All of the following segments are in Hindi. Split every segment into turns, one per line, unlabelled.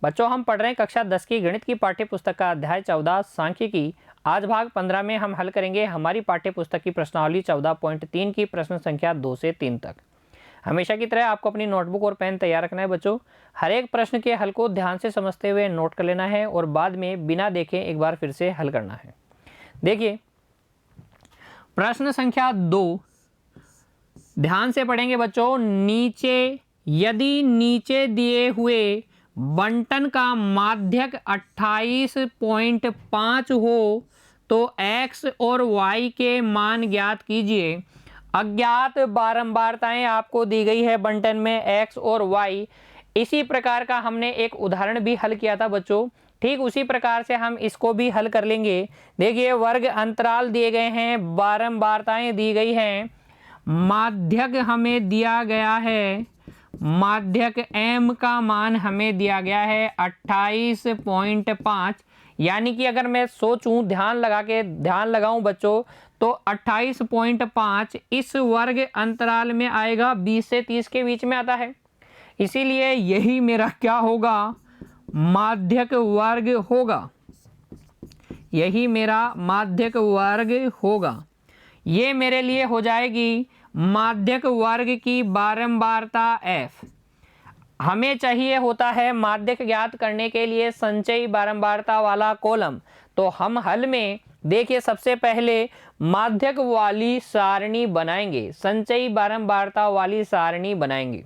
बच्चों हम पढ़ रहे हैं कक्षा 10 की गणित की पाठ्य पुस्तक का अध्याय 14 सांख्यिकी। आज भाग 15 में हम हल करेंगे हमारी पाठ्य पुस्तक की प्रश्नावली 14.3 की प्रश्न संख्या 2 से 3 तक। हमेशा की तरह आपको अपनी नोटबुक और पेन तैयार रखना है बच्चों। हर एक प्रश्न के हल को ध्यान से समझते हुए नोट कर लेना है और बाद में बिना देखे एक बार फिर से हल करना है। देखिए प्रश्न संख्या 2 ध्यान से पढ़ेंगे बच्चों। यदि नीचे दिए हुए बंटन का माध्यक 28.5 हो तो x और y के मान ज्ञात कीजिए। अज्ञात बारंबारताएं आपको दी गई है बंटन में x और y। इसी प्रकार का हमने एक उदाहरण भी हल किया था बच्चों, ठीक उसी प्रकार से हम इसको भी हल कर लेंगे। देखिए वर्ग अंतराल दिए गए हैं, बारंबारताएं दी गई हैं, माध्यक हमें दिया गया है, माध्यक m का मान हमें दिया गया है 28.5। यानी कि अगर मैं सोचूं ध्यान लगाऊं बच्चों तो 28.5 इस वर्ग अंतराल में आएगा, 20 से 30 के बीच में आता है। इसीलिए यही मेरा क्या होगा, माध्यक वर्ग होगा। यही मेरा माध्यक वर्ग होगा। ये मेरे लिए हो जाएगी माध्यक वर्ग की बारंबारता f। हमें चाहिए होता है माध्यक ज्ञात करने के लिए संचयी बारंबारता वाला कॉलम। तो हम हल में देखिए सबसे पहले माध्यक वाली सारणी बनाएंगे, संचयी बारंबारता वाली सारणी बनाएंगे।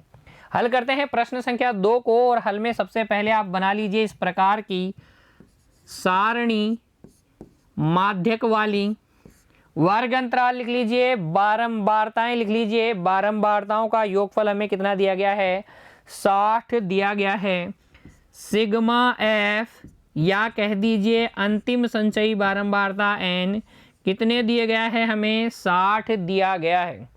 हल करते हैं प्रश्न संख्या 2 को। और हल में सबसे पहले आप बना लीजिए इस प्रकार की सारणी माध्यक वाली। वर्ग अंतराल लिख लीजिए, बारंबारताएं लिख लीजिए। बारंबारताओं का योगफल हमें कितना दिया गया है, 60 दिया गया है। सिग्मा एफ या कह दीजिए अंतिम संचयी बारंबारता n कितने दिए गया है, हमें 60 दिया गया है।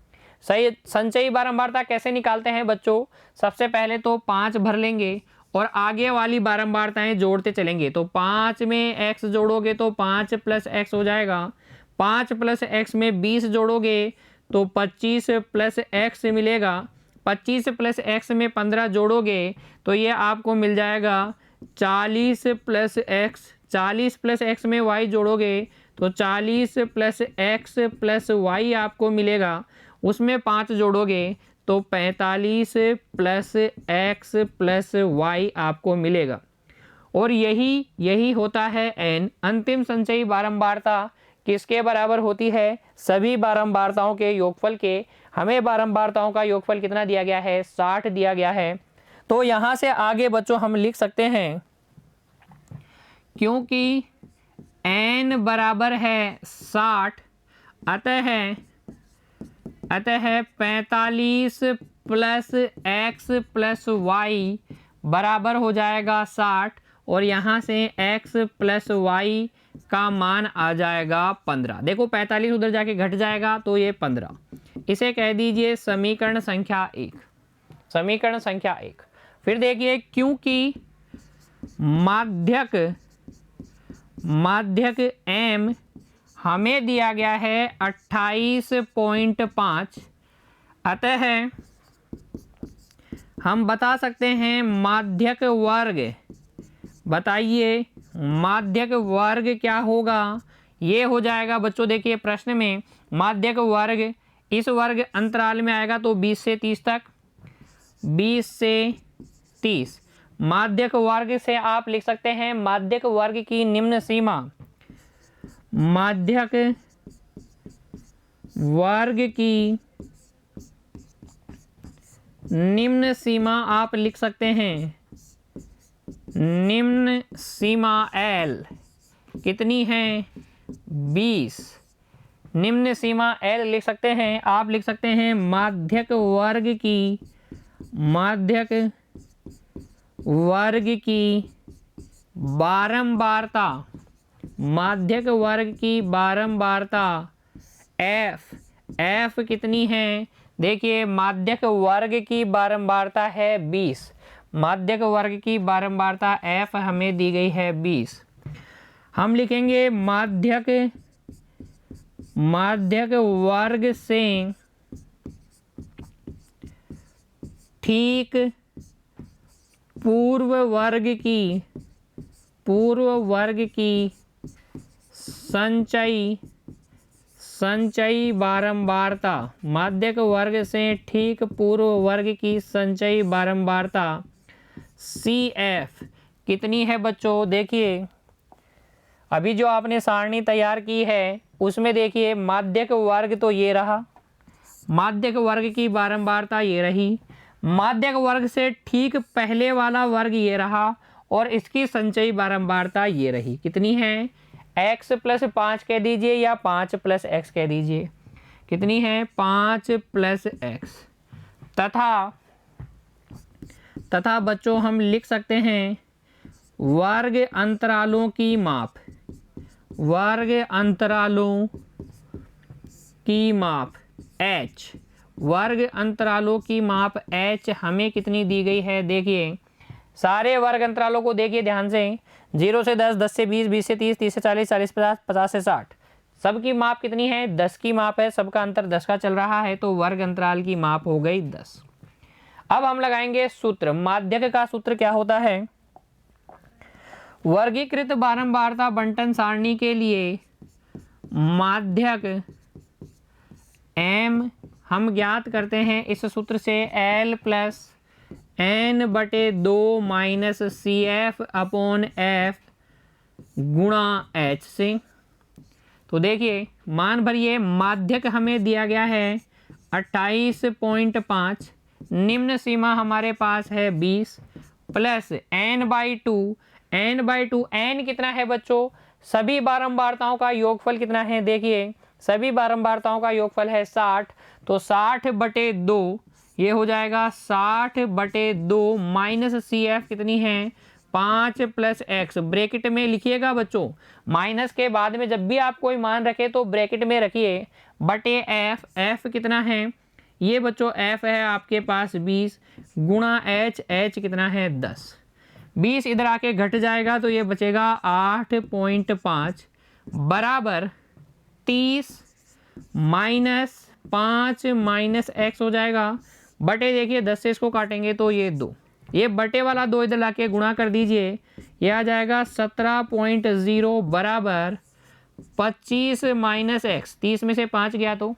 सही। संचयी बारंबारता कैसे निकालते हैं बच्चों, सबसे पहले तो 5 भर लेंगे और आगे वाली बारंबारताएं जोड़ते चलेंगे। तो 5 में x जोड़ोगे तो 5 + x हो जाएगा, 5 + x में 20 जोड़ोगे तो 25 + x मिलेगा, 25 + x में 15 जोड़ोगे तो ये आपको मिल जाएगा 40 + x। 40 + x में y जोड़ोगे तो 40 + x + y आपको मिलेगा, उसमें 5 जोड़ोगे तो 45 + x + y आपको मिलेगा। और यही होता है n। अंतिम संचयी बारंबारता किसके बराबर होती है, सभी बारंबारताओं के योगफल के। हमें बारंबारताओं का योगफल कितना दिया गया है, 60 दिया गया है। तो यहाँ से आगे बच्चों हम लिख सकते हैं, क्योंकि n बराबर है 60 अतः 45 + x + y बराबर हो जाएगा 60। और यहाँ से x + y का मान आ जाएगा 15। देखो 45 उधर जाके घट जाएगा तो ये 15। इसे कह दीजिए समीकरण संख्या 1। समीकरण संख्या 1। फिर देखिए क्योंकि माध्यक m हमें दिया गया है 28.5 अतः हम बता सकते हैं माध्यक वर्ग। बताइए माध्यक वर्ग क्या होगा, ये हो जाएगा बच्चों। देखिए प्रश्न में माध्यक वर्ग इस वर्ग अंतराल में आएगा तो 20 से 30 तक, 20 से 30। माध्यक वर्ग से आप लिख सकते हैं माध्यक वर्ग की निम्न सीमा। माध्यक वर्ग की निम्न सीमा आप लिख सकते हैं, निम्न सीमा L कितनी है, 20। निम्न सीमा L लिख सकते हैं। आप लिख सकते हैं माध्यक वर्ग की बारंबारता, माध्यक वर्ग की बारंबारता f कितनी है। देखिए माध्यक वर्ग की बारंबारता है 20। माध्यक वर्ग की बारंबारता f हमें दी गई है 20। हम लिखेंगे माध्यक वर्ग से ठीक पूर्व वर्ग की संचयी बारंबारता, माध्यक वर्ग से ठीक पूर्व वर्ग की संचयी बारंबारता CF कितनी है बच्चों? देखिए अभी जो आपने सारणी तैयार की है उसमें देखिए माध्यक वर्ग तो ये रहा, माध्यक वर्ग की बारंबारता ये रही, माध्यक वर्ग से ठीक पहले वाला वर्ग ये रहा और इसकी संचयी बारंबारता ये रही। कितनी है? x + 5 कह दीजिए या 5 + x कह दीजिए। कितनी है? 5 + x। तथा बच्चों हम लिख सकते हैं वर्ग अंतरालों की माप, वर्ग अंतरालों की माप h, वर्ग अंतरालों की माप h हमें कितनी दी गई है? देखिए सारे वर्ग अंतरालों को देखिए ध्यान से, 0 से 10, 10 से 20, 20 से 30, 30 से 40, 40 से 50, 50 से 60, सबकी माप कितनी है? 10 की माप है, सबका अंतर 10 का चल रहा है, तो वर्ग अंतराल की माप हो गई 10। अब हम लगाएंगे सूत्र। माध्यक का सूत्र क्या होता है? वर्गीकृत बारंबारता बंटन सारणी के लिए माध्यक m हम ज्ञात करते हैं इस सूत्र से L + n/2 - CF/F गुणा h से। तो देखिए मान भरिए, माध्यक हमें दिया गया है 28.5, निम्न सीमा हमारे पास है 20 प्लस n/2, n कितना है बच्चों? सभी बारंबारताओं का योगफल कितना है? देखिए सभी बारंबारताओं का योगफल है 60, तो 60/2 ये हो जाएगा 60/2 माइनस CF कितनी है? 5 + x। ब्रैकेट में लिखिएगा बच्चों, माइनस के बाद में जब भी आप कोई मान रखे तो ब्रैकेट में रखिए, बटे f। f कितना है? ये बच्चों f है आपके पास 20 गुणा h कितना है? 10। 20 इधर आके घट जाएगा तो ये बचेगा 8.5 बराबर 30 माइनस 5 माइनस x हो जाएगा, बटे देखिए 10 से इसको काटेंगे तो ये 2, ये बटे वाला 2 इधर लाके गुणा कर दीजिए, ये आ जाएगा 17.0 बराबर 25 माइनस x। 30 में से 5 गया तो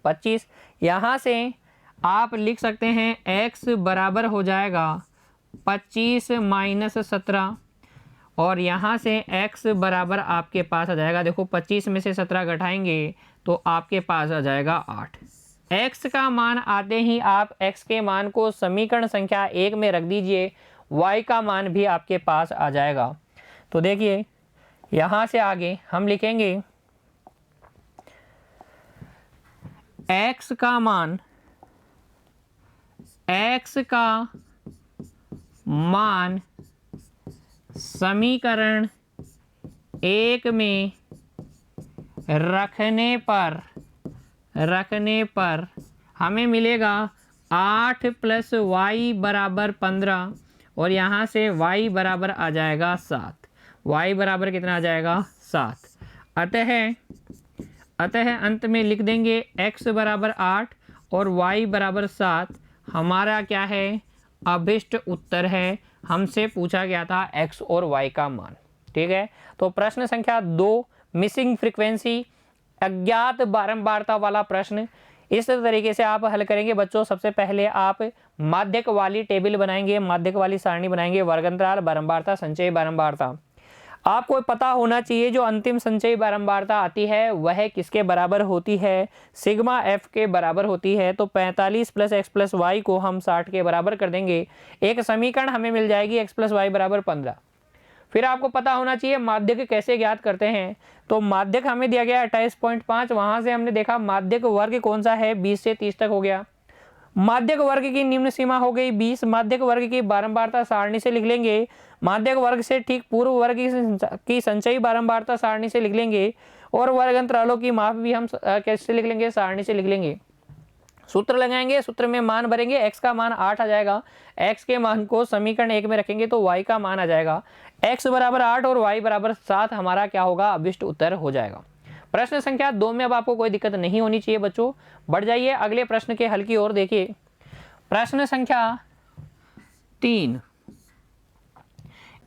25। यहाँ से आप लिख सकते हैं x बराबर हो जाएगा 25 माइनस 17, और यहाँ से x बराबर आपके पास आ जाएगा, देखो 25 में से 17 घटाएंगे तो आपके पास आ जाएगा 8। x का मान आते ही आप x के मान को समीकरण संख्या 1 में रख दीजिए, y का मान भी आपके पास आ जाएगा। तो देखिए यहाँ से आगे हम लिखेंगे x का मान समीकरण 1 में रखने पर हमें मिलेगा 8 + y बराबर 15, और यहाँ से y बराबर आ जाएगा 7। y बराबर कितना आ जाएगा? 7। अतः अंत में लिख देंगे x बराबर 8 और y बराबर 7 हमारा क्या है? अभिष्ट उत्तर है। हमसे पूछा गया था x और y का मान। ठीक है, तो प्रश्न संख्या 2 मिसिंग फ्रीक्वेंसी, अज्ञात बारंबारता वाला प्रश्न इस तरीके से आप हल करेंगे बच्चों। सबसे पहले आप माध्यक वाली टेबल बनाएंगे, माध्यक वाली सारणी बनाएंगे, वर्गंतराल, बारंबारता, संचयी बारंबारता। आपको पता होना चाहिए जो अंतिम संचयी बारंबारता आती है वह किसके बराबर होती है? सिग्मा f के बराबर होती है। तो 45 + x + y को हम 60 के बराबर कर देंगे, एक समीकरण हमें मिल जाएगी x + y बराबर 15। फिर आपको पता होना चाहिए माध्यक कैसे ज्ञात करते हैं। तो माध्यक हमें दिया गया 28.5, वहां से हमने देखा माध्यक वर्ग कौन सा है? 20 से 30 तक हो गया। माध्यक वर्ग की निम्न सीमा हो गई 20। माध्यक वर्ग की बारंबारता सारणी से लिख लेंगे, माध्यक वर्ग से ठीक पूर्व वर्ग की संचयी बारंबारता सारणी से लिख लेंगे, और वर्ग अंतरालों की माप भी हम कैसे लिख लेंगे? सारणी से लिख लेंगे। सूत्र लगाएंगे, सूत्र में मान भरेंगे, x का मान 8 आ जाएगा, x के मान को समीकरण 1 में रखेंगे तो y का मान आ जाएगा, x बराबर 8 और y बराबर 7 हमारा क्या होगा? अभिष्ट उत्तर हो जाएगा। प्रश्न संख्या 2 में अब आपको कोई दिक्कत नहीं होनी चाहिए बच्चों। बढ़ जाइए अगले प्रश्न के हल की ओर। देखिए प्रश्न संख्या 3,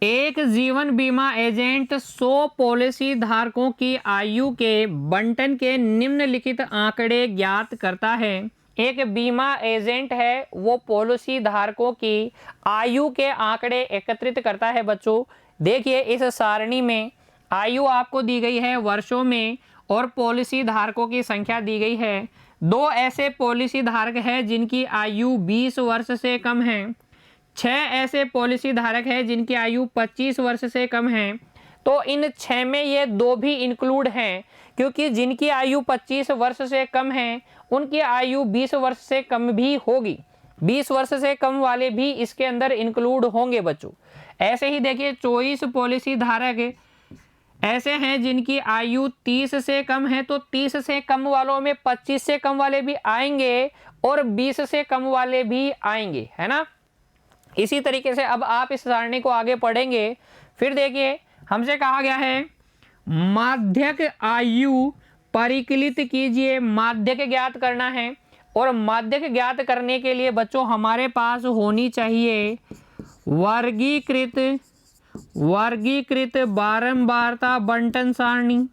एक जीवन बीमा एजेंट 100 पॉलिसी धारकों की आयु के बंटन के निम्नलिखित आंकड़े ज्ञात करता है। एक बीमा एजेंट है, वो पॉलिसी धारकों की आयु के आंकड़े एकत्रित करता है। बच्चों देखिए, इस सारणी में आयु आपको दी गई है वर्षों में और पॉलिसी धारकों की संख्या दी गई है। 2 ऐसे पॉलिसी धारक हैं जिनकी आयु 20 वर्ष से कम है। 6 ऐसे पॉलिसी धारक हैं जिनकी आयु 25 वर्ष से कम है। तो इन 6 में ये 2 भी इंक्लूड हैं, क्योंकि जिनकी आयु 25 वर्ष से कम है उनकी आयु 20 वर्ष से कम भी होगी। 20 वर्ष से कम वाले भी इसके अंदर इंक्लूड होंगे बच्चों। ऐसे ही देखिए 24 पॉलिसी धारक ऐसे हैं जिनकी आयु 30 से कम है, तो 30 से कम वालों में 25 से कम वाले भी आएंगे और 20 से कम वाले भी आएंगे, है ना। इसी तरीके से अब आप इस सारणी को आगे पढ़ेंगे। फिर देखिए, हमसे कहा गया है माध्यक आयु परिकलित कीजिए। माध्यक ज्ञात करना है और माध्यक ज्ञात करने के लिए बच्चों हमारे पास होनी चाहिए वर्गीकृत बारंबारता बंटन सारणी।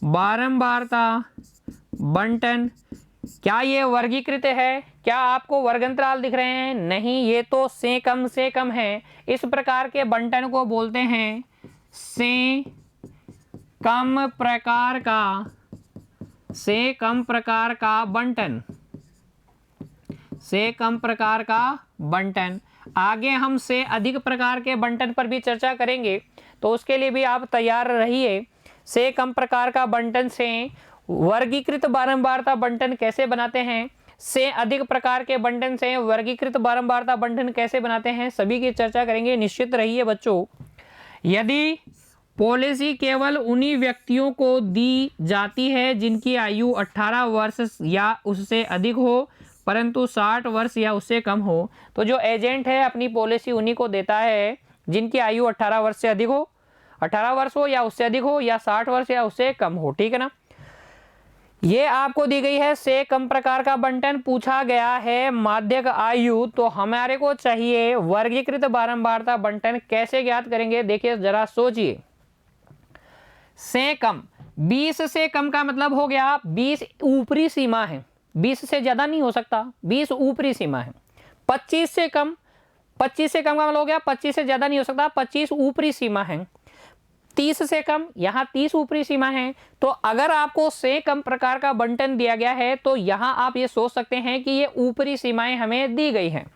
बारंबारता बंटन, क्या ये वर्गीकृत है? क्या आपको वर्गंतराल दिख रहे हैं? नहीं, ये तो से कम है। इस प्रकार के बंटन को बोलते हैं से कम प्रकार का बंटन। से कम प्रकार का बंटन। आगे हम से अधिक प्रकार के बंटन पर भी चर्चा करेंगे, तो उसके लिए भी आप तैयार रहिए। से कम प्रकार का बंटन से वर्गीकृत बारंबारता बंटन कैसे बनाते हैं, से अधिक प्रकार के बंटन से वर्गीकृत बारंबारता बंटन कैसे बनाते हैं, सभी की चर्चा करेंगे। निश्चित रहिए बच्चों। यदि पॉलिसी केवल उन्हीं व्यक्तियों को दी जाती है जिनकी आयु 18 वर्ष या उससे अधिक हो, परंतु 60 वर्ष या उससे कम हो, तो जो एजेंट है अपनी पॉलिसी उन्हीं को देता है जिनकी आयु 18 वर्ष से अधिक हो, 18 वर्ष हो या उससे अधिक हो, या 60 वर्ष या उससे कम हो। ठीक है ना। ये आपको दी गई है से कम प्रकार का बंटन। पूछा गया है माध्यक आयु, तो हमारे को चाहिए वर्गीकृत बारंबारता बंटन। कैसे ज्ञात करेंगे? देखिए जरा सोचिए। से कम, 20 से कम का मतलब हो गया 20 ऊपरी सीमा है, 20 से ज्यादा नहीं हो सकता, 20 ऊपरी सीमा है। 25 से कम, 25 से कम का मतलब हो गया 25 से ज्यादा नहीं हो सकता, 25 ऊपरी सीमा है। 30 से कम, यहाँ 30 ऊपरी सीमा है। तो अगर आपको से कम प्रकार का बंटन दिया गया है तो यहाँ आप ये सोच सकते हैं कि ये ऊपरी सीमाएं हमें दी गई हैं।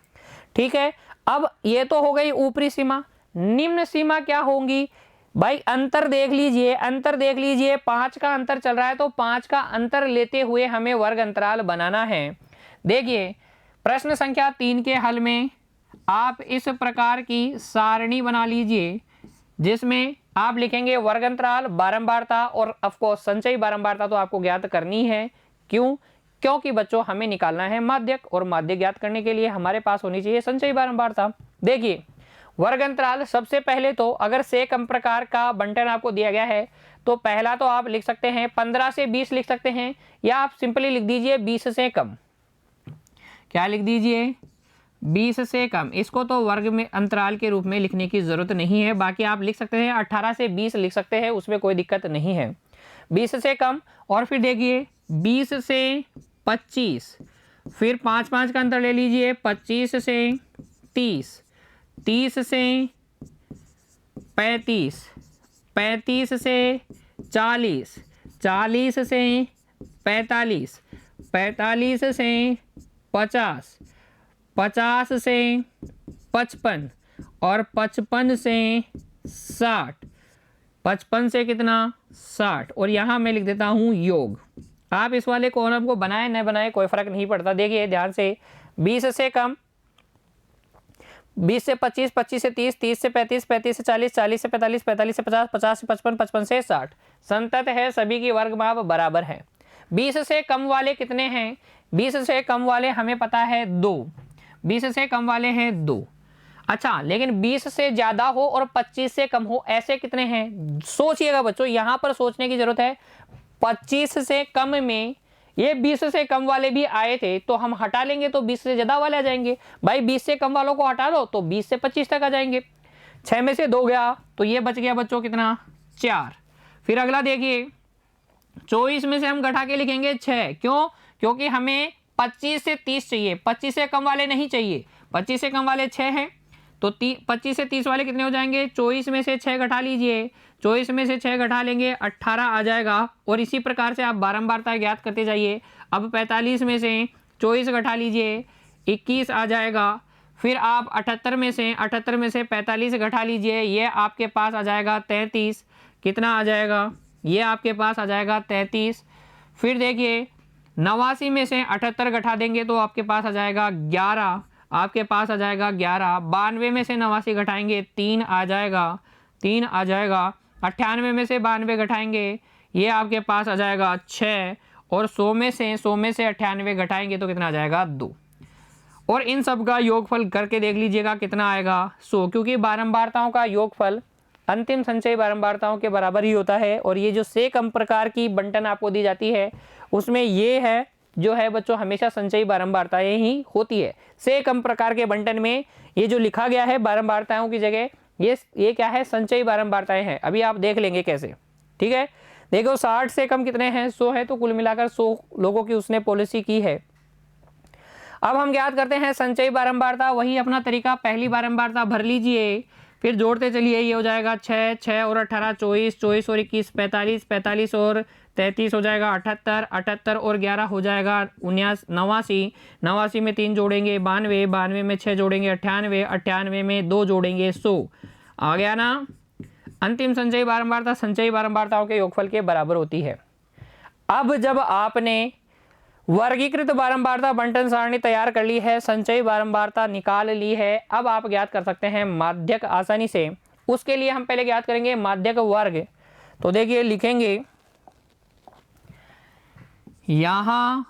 ठीक है, अब ये तो हो गई ऊपरी सीमा। निम्न सीमा क्या होंगी भाई? अंतर देख लीजिए, 5 का अंतर चल रहा है, तो 5 का अंतर लेते हुए हमें वर्ग अंतराल बनाना है। देखिए प्रश्न संख्या 3 के हल में आप इस प्रकार की सारणी बना लीजिए जिसमें आप लिखेंगे वर्ग अंतराल, बारंबारता और ऑफकोर्स संचयी बारंबारता तो आपको ज्ञात करनी है। क्यों? क्योंकि बच्चों हमें निकालना है माध्यक, और माध्यक ज्ञात करने के लिए हमारे पास होनी चाहिए संचयी बारंबारता। देखिए वर्ग अंतराल, सबसे पहले तो अगर से कम प्रकार का बंटन आपको दिया गया है तो पहला तो आप लिख सकते हैं 15 से 20 लिख सकते हैं, या आप सिंपली लिख दीजिए 20 से कम। क्या लिख दीजिए? 20 से कम। इसको तो वर्ग में अंतराल के रूप में लिखने की जरूरत नहीं है, बाकी आप लिख सकते हैं 18 से 20 लिख सकते हैं, उसमें कोई दिक्कत नहीं है। 20 से कम, और फिर देखिए 20 से 25, फिर 5 का अंतर ले लीजिए, 25 से 30, 30 से 35, 35 से 40, 40 से 45, 45 से 50, 50 से 55 और 55 से 60, 55 से कितना? 60। और यहाँ मैं लिख देता हूँ योग। आप इस वाले कॉलम को बनाए न बनाए कोई फर्क नहीं पड़ता। देखिए ध्यान से, 20 से कम, 20 से 25, 25 से 30, 30 से 35, 35 से 40, 40 से 45, 45 से 50, 50 से 55, 55 से 60। संतत है, सभी की वर्ग माप बराबर है। 20 से कम वाले कितने हैं? 20 से कम वाले हमें पता है 2, 20 से कम वाले हैं 2। अच्छा, लेकिन 20 से ज्यादा हो और 25 से कम हो, ऐसे कितने हैं? सोचिएगा बच्चों, यहां पर सोचने की जरूरत है। 25 से कम में ये 20 से कम वाले भी आए थे, तो हम हटा लेंगे तो 20 से ज्यादा वाले आ जाएंगे। भाई 20 से कम वालों को हटा लो तो 20 से 25 तक आ जाएंगे। 6 में से 2 गया तो ये बच गया बच्चों कितना 4। फिर अगला देखिए 24 में से हम घटा के लिखेंगे 6, क्यों? क्योंकि हमें 25 से 30 चाहिए, 25 से कम वाले नहीं चाहिए, 25 से कम वाले 6 हैं तो 25 से 30 वाले कितने हो जाएंगे? 24 में से 6 घटा लीजिए, 24 में से 6 घटा लेंगे 18 आ जाएगा। और इसी प्रकार से आप बारंबारता ज्ञात करते जाइए। अब 45 में से 24 घटा लीजिए 21 आ जाएगा। फिर आप 78 में से 45 घटा लीजिए, ये आपके पास आ जाएगा 33। कितना आ जाएगा? ये आपके पास आ जाएगा 33। फिर देखिए 89 में से 78 घटा देंगे तो आपके पास आ जाएगा 11, आपके पास आ जाएगा 11। 92 में से 89 घटाएंगे 3 आ जाएगा, 3 आ जाएगा। 98 में से 92 घटाएंगे ये आपके पास आ जाएगा 6। और 100 में से 98 घटाएंगे तो कितना आ जाएगा 2। और इन सब का योगफल करके देख लीजिएगा कितना आएगा 100, क्योंकि बारंबारताओं का योगफल अंतिम संचयी बारंबारताओं के बराबर ही होता है। और ये जो से कम प्रकार की बंटन आपको दी जाती है उसमें ये है जो है बच्चों हमेशा संचयी बारंबारताएं ही होती है। से कम प्रकार के बंटन में ये जो लिखा गया है बारंबारताओं की जगह ये क्या है? संचयी बारंबारताएं हैं। अभी आप देख लेंगे कैसे, ठीक है। देखो 60 से कम कितने हैं? 100 है, तो कुल मिलाकर 100 लोगों की उसने पॉलिसी की है। अब हम ज्ञात करते हैं संचयी बारंबारता। वही अपना तरीका, पहली बारंबारता भर लीजिए, फिर जोड़ते चलिए। ये हो जाएगा 6, 6 और 18 24, 24 और 21 45, 45 और 33 हो जाएगा 78, 78 और 11 हो जाएगा 89, 89 में 3 जोड़ेंगे 92, 92 में 6 जोड़ेंगे 98, 98 में 2 जोड़ेंगे 100। आ गया ना? अंतिम संचयी बारंबारता संचयी बारंबारताओं के योगफल के बराबर होती है। अब जब आपने वर्गीकृत बारंबारता बंटन सारणी तैयार कर ली है, संचयी बारंबारता निकाल ली है, अब आप ज्ञात कर सकते हैं माध्यक आसानी से। उसके लिए हम पहले ज्ञात करेंगे माध्यक वर्ग। तो देखिए लिखेंगे यहां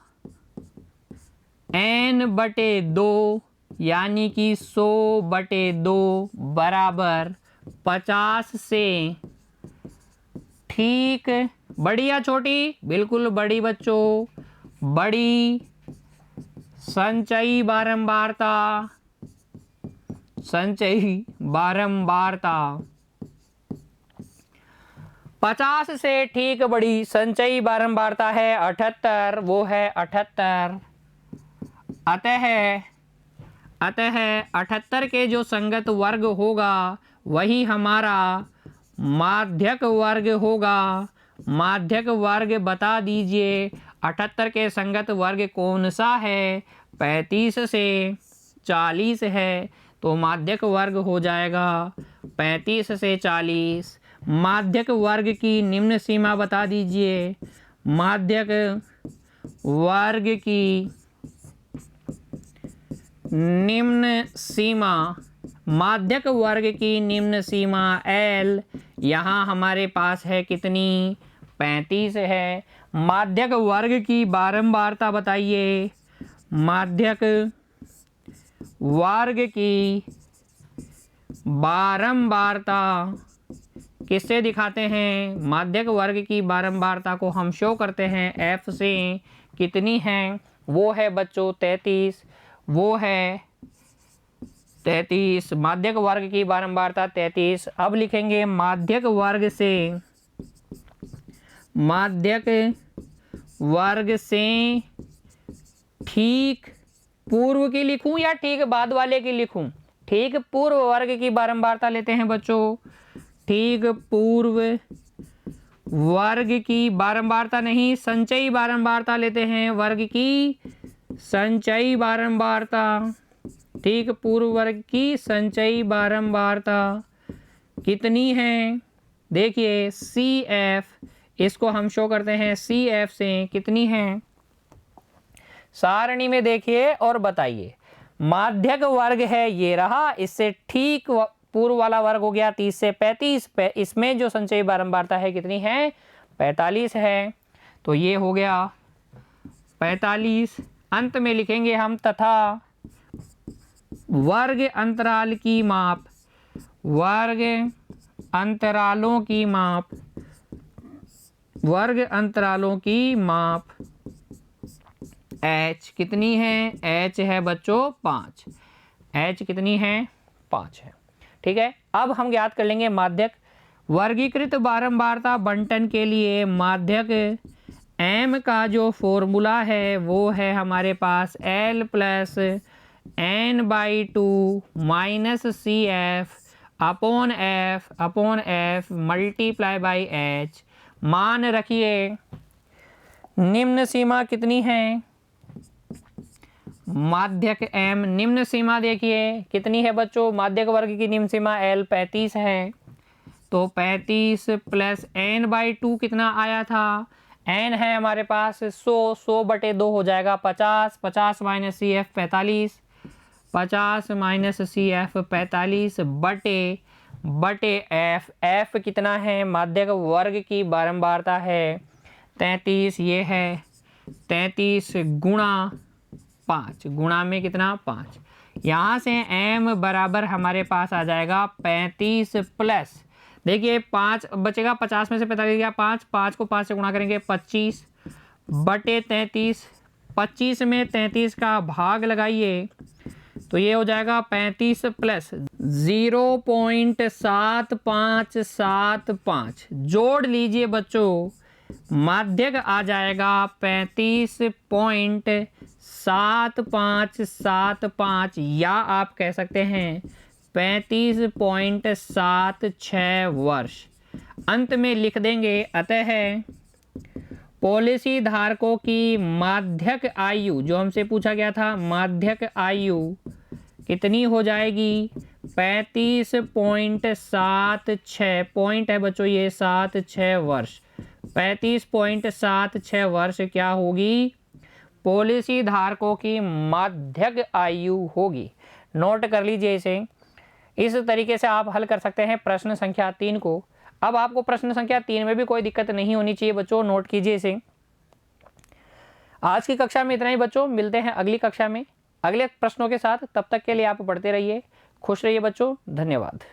n/2 यानी कि 100/2 बराबर 50 से ठीक बड़ी या छोटी? बिल्कुल बड़ी बच्चों, बड़ी संचयी बारंबारता, संचयी बारंबारता 50 से ठीक बड़ी संचयी बारंबारता है 78, वो है 78। अतः 78 के जो संगत वर्ग होगा वही हमारा माध्यक वर्ग होगा। माध्यक वर्ग बता दीजिए 78 के संगत वर्ग कौन सा है? 35 से 40 है, तो माध्यक वर्ग हो जाएगा 35 से 40। माध्यक वर्ग की निम्न सीमा बता दीजिए। माध्यक वर्ग की निम्न सीमा, माध्यक वर्ग की निम्न सीमा L यहाँ हमारे पास है कितनी? 35 है। माध्यक वर्ग की बारंबारता बताइए। माध्यक वर्ग की बारंबारता किससे दिखाते हैं? माध्यक वर्ग की बारंबारता को हम शो करते हैं F से। कितनी है? वो है बच्चों 33, वो है 33। माध्यक वर्ग की बारंबारता 33। अब लिखेंगे माध्यक वर्ग से, माध्यक वर्ग से ठीक पूर्व की लिखूं या ठीक बाद वाले की लिखूं? ठीक पूर्व वर्ग की बारंबारता लेते हैं बच्चों। ठीक पूर्व वर्ग की बारंबारता नहीं, संचयी बारंबारता लेते हैं। वर्ग की संचयी बारंबारता, ठीक पूर्व वर्ग की संचयी बारंबारता कितनी है? देखिए CF, इसको हम शो करते हैं CF से। कितनी है? सारणी में देखिए और बताइए। माध्यक वर्ग है ये रहा, इससे ठीक पूर्व वाला वर्ग हो गया 30 से 35। इसमें जो संचयी बारंबारता है कितनी है? 45 है। तो ये हो गया 45। अंत में लिखेंगे हम तथा वर्ग अंतराल की माप, वर्ग अंतरालों की माप, वर्ग अंतरालों की माप H कितनी है? H है बच्चों 5। H कितनी है? 5 है। ठीक है। अब हम ज्ञात कर लेंगे माध्यक। वर्गीकृत बारंबारता बंटन के लिए माध्यक m का जो फॉर्मूला है वो है हमारे पास L plus n/2 minus CF upon F multiply by H। मान रखिए निम्न सीमा कितनी है, माध्यक m निम्न सीमा देखिए कितनी है बच्चों, माध्यक वर्ग की निम्न सीमा L 35 है, तो 35 प्लस n/2 कितना आया था, n है हमारे पास 100/2 हो जाएगा 50, 50 माइनस CF 45, 50 माइनस CF 45 बटे f कितना है, माध्यक वर्ग की बारंबारता है 33, ये है 33 गुणा 5, गुणा में कितना 5, यहाँ से m बराबर हमारे पास आ जाएगा 35 प्लस, देखिए 5 बचेगा, 50 में से 45 गया 5 को 5 से गुणा करेंगे 25 बटे 33, 25 में 33 का भाग लगाइए तो ये हो जाएगा 35 प्लस 0.7575, जोड़ लीजिए बच्चों, माध्यक आ जाएगा 35.7575 या आप कह सकते हैं 35.76 वर्ष अंत में लिख देंगे। अतः पॉलिसी धारकों की माध्यक आयु, जो हमसे पूछा गया था, माध्यक आयु कितनी हो जाएगी 35.76, पॉइंट है बच्चों ये 76 वर्ष, 35.76 वर्ष क्या होगी, पॉलिसी धारकों की माध्यक आयु होगी। नोट कर लीजिए इसे। इस तरीके से आप हल कर सकते हैं प्रश्न संख्या 3 को। अब आपको प्रश्न संख्या 3 में भी कोई दिक्कत नहीं होनी चाहिए बच्चों, नोट कीजिए इसे। आज की कक्षा में इतना ही बच्चों, मिलते हैं अगली कक्षा में अगले प्रश्नों के साथ। तब तक के लिए आप पढ़ते रहिए, खुश रहिए बच्चों, धन्यवाद।